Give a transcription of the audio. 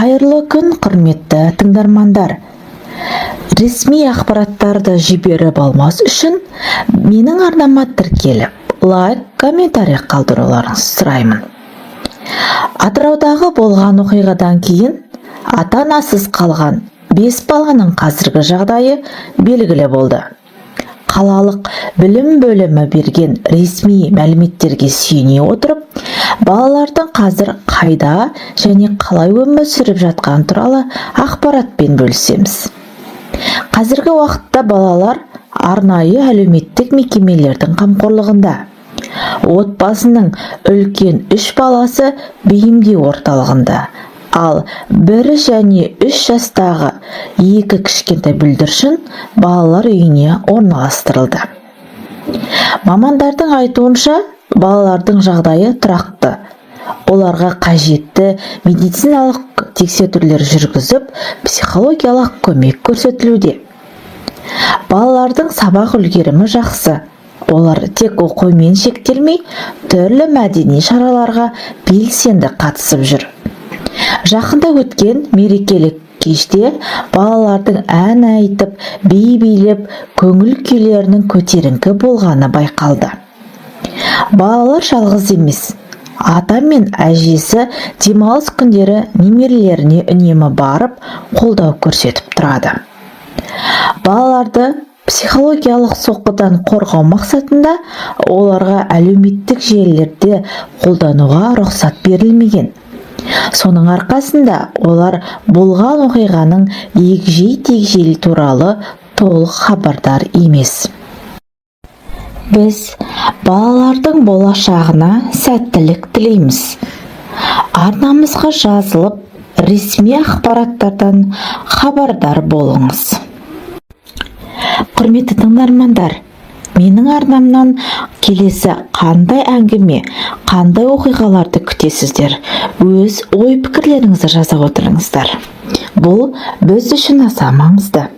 Қайырлы күн, құрметті тыңдармандар. Ресми ақпараттарды жіберіп алмас үшін менің арнама тіркеліп, лайк, комментарий қалдыруларыңызды сұраймын. Атыраудағы болған оқиғадан кейін ата-анасыз қалған 5 баланың қазіргі жағдайы белгілі болды. Қалалық білім бөлімі берген ресми мәліметтерге сүйене отырып, балалардың қазір қайда және қалай өмір сүріп жатқаны туралы ақпаратпен бөлісеміз. Қазіргі уақытта балалар арнайы әлеуметтік мекемелердің қамқорлығында. Отбасының үлкен 3 баласы бейімдеу орталығында, ал 1 және 3 жастағы 2 кішкентай бүлдіршін балалар үйіне орналастырылды. Мамандардың айтуынша, балалардың жағдайы тұрақты. Оларға қажетті медициналық тексерулер жүргізіп, психологиялық көмек көрсетілуде. Балалардың сабақ үлгерімі жақсы. Олар тек оқумен шектелмей, түрлі мәдени шараларға белсенді қатысып жүр. Жақында өткен мерекелік кеште балалардың ән айтып, би билеп, көңіл күйлерінің көтеріңкі болғаны байқалды. Балалар жалғыз емес. Ата мен әжесі демалыс күндері немерелеріне үнемі барып, қолдау көрсетіп тұрады. Балаларды психологиялық соққыдан қорғау мақсатында оларға әлеуметтік желілерде қолдануға рұқсат берілмеген. Соның арқасында олар болған оқиғаның егжей-тегжейлі туралы толық хабардар емес. Біз балалардың болашағына сәттілік тілейміз. Арнамызға жазылып, ресми ақпараттардан хабардар болыңыз. Құрметті тыңдармандар, менің арнамнан келесі қандай әңгіме, қандай оқиғаларды күтесіздер? Өз ой-пікірлеріңізді жаза отырыңыздар. Бұл біз үшін аса маңызды.